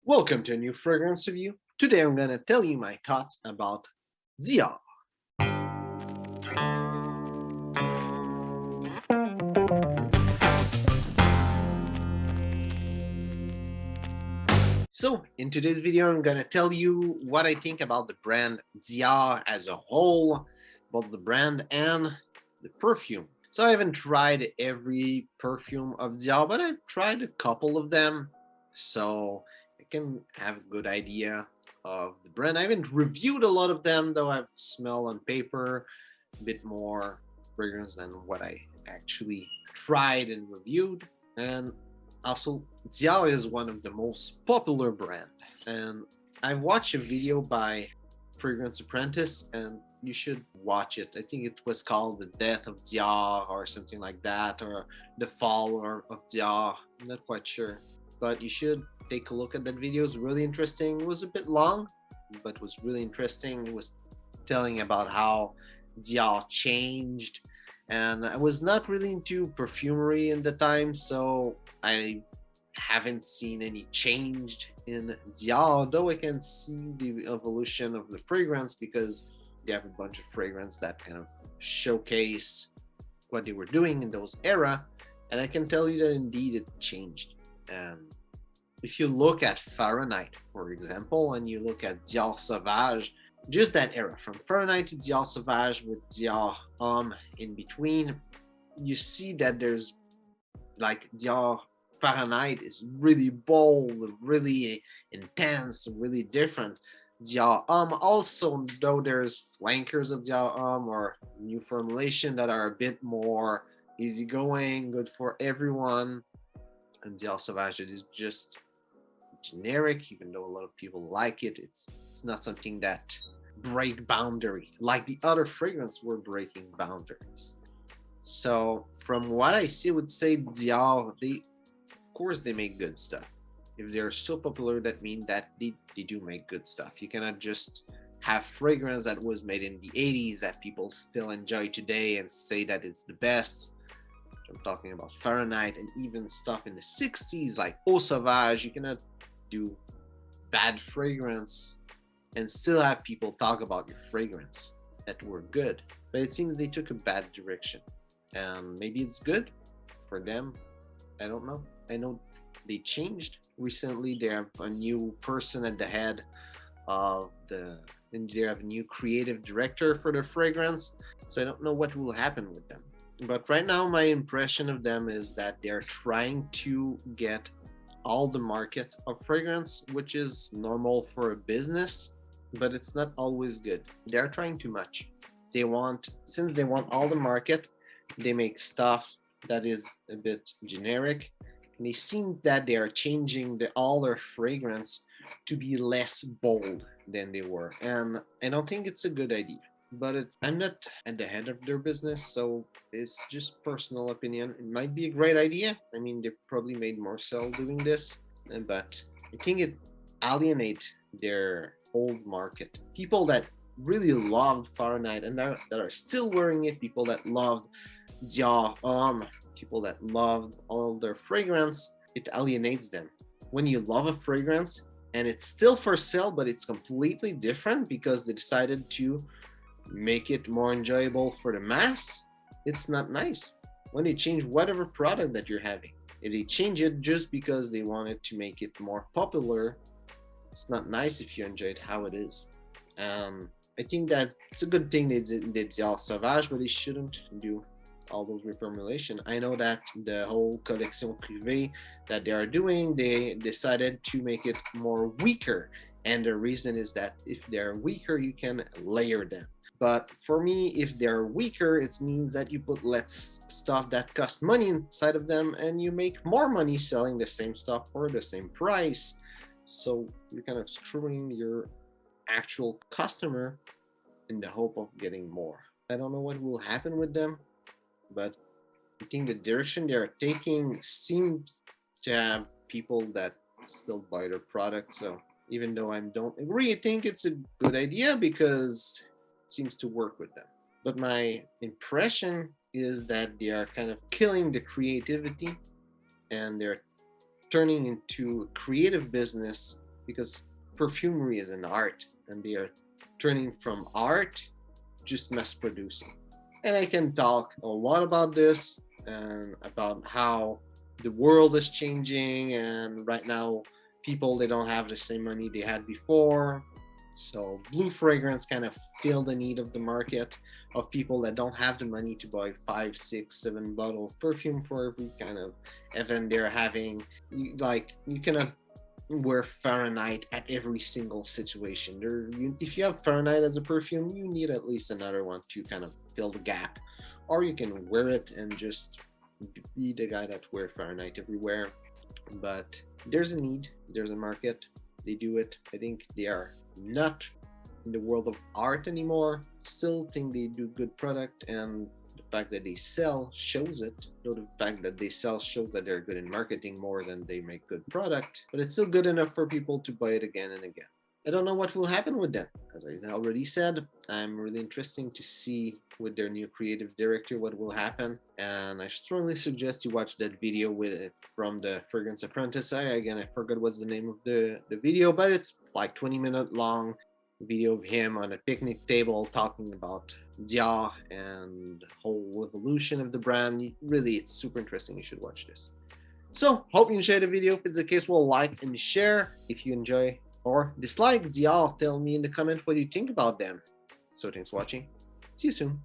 Welcome to a new fragrance review. Today I'm gonna tell you my thoughts about Dior. So in today's video I'm gonna tell you what I think about the brand Dior as a whole, both the brand and the perfume. So I haven't tried every perfume of Dior, but I've tried a couple of them, so I can have a good idea of the brand. I haven't reviewed a lot of them, though I've smelled on paper a bit more fragrance than what I actually tried and reviewed. And also, Dior is one of the most popular brand. And I watched a video by Fragrance Apprentice, and you should watch it. I think it was called The Death of Dior or something like that, or The Fall of Dior. I'm not quite sure. But you should take a look at that video. It's really interesting. It was a bit long, but was really interesting. It was telling about how Dior changed, and I was not really into perfumery in the time, so I haven't seen any change in Dior, though I can see the evolution of the fragrance because they have a bunch of fragrance that kind of showcase what they were doing in those era, and I can tell you that indeed it changed. If you look at Fahrenheit, for example, and you look at Dior Sauvage, just that era from Fahrenheit to Dior Sauvage with Dior Homme in between, you see that there's like Dior Fahrenheit is really bold, really intense, really different. Dior Homme also, though there's flankers of Dior Homme or new formulation that are a bit more easygoing, good for everyone. And Dior Sauvage is just generic, even though a lot of people like it. It's not something that break boundary like the other fragrance were breaking boundaries. So from what I see, I would say Dior, they of course they make good stuff. If they're so popular, that means that they do make good stuff. You cannot just have fragrance that was made in the 80s that people still enjoy today and say that it's the best. I'm talking about Fahrenheit and even stuff in the 60s like Eau Sauvage. You cannot do bad fragrance and still have people talk about your fragrance that were good. But it seems they took a bad direction. Maybe it's good for them. I don't know. I know they changed recently. They have a new person at the head of and they have a new creative director for the fragrance. So I don't know what will happen with them. But right now, my impression of them is that they're trying to get all the market of fragrance, which is normal for a business, but it's not always good. They're trying too much. Since they want all the market, they make stuff that is a bit generic. And they seem that they are changing all their fragrance to be less bold than they were. And I don't think it's a good idea. But I'm not at the head of their business, so it's just personal opinion. It might be a great idea. I mean, they probably made more sell doing this, but I think it alienate their old market. People that really loved Fahrenheit and that are still wearing it, people that loved Dior Homme, people that loved all their fragrance, it alienates them. When you love a fragrance and it's still for sale, but it's completely different because they decided to make it more enjoyable for the mass, it's not nice. When they change whatever product that you're having, if they change it just because they wanted to make it more popular, it's not nice if you enjoy it how it is. I think that it's a good thing they did Dior Sauvage, but they shouldn't do all those reformulation. I know that the whole collection privée that they are doing, they decided to make it more weaker. And the reason is that if they're weaker, you can layer them. But for me, if they're weaker, it means that you put less stuff that cost money inside of them and you make more money selling the same stuff for the same price. So you're kind of screwing your actual customer in the hope of getting more. I don't know what will happen with them, but I think the direction they're taking seems to have people that still buy their product. So even though I don't agree, I think it's a good idea because seems to work with them. But my impression is that they are kind of killing the creativity and they're turning into a creative business because perfumery is an art, and they are turning from art just mass producing. And I can talk a lot about this and about how the world is changing, and right now people, they don't have the same money they had before. So blue fragrance kind of fill the need of the market of people that don't have the money to buy 5, 6, 7 bottle of perfume for every kind of event they're having. You cannot wear Fahrenheit at every single situation. If you have Fahrenheit as a perfume, you need at least another one to kind of fill the gap, or you can wear it and just be the guy that wear Fahrenheit everywhere. But there's a need, there's a market. They do it. I think they are not in the world of art anymore. Still think they do good product, and the fact that they sell shows it. Though the fact that they sell shows that they're good in marketing more than they make good product. But it's still good enough for people to buy it again and again. I don't know what will happen with them. As I already said, I'm really interested to see with their new creative director what will happen. And I strongly suggest you watch that video with it from the Fragrance Apprentice. Again, I forgot what's the name of the video, but it's like 20-minute long video of him on a picnic table talking about Dior and the whole evolution of the brand. Really, it's super interesting. You should watch this. So, hope you enjoyed the video. If it's the case, well, like and share. If you enjoy or dislike Dior, tell me in the comment what you think about them. So thanks for watching. See you soon.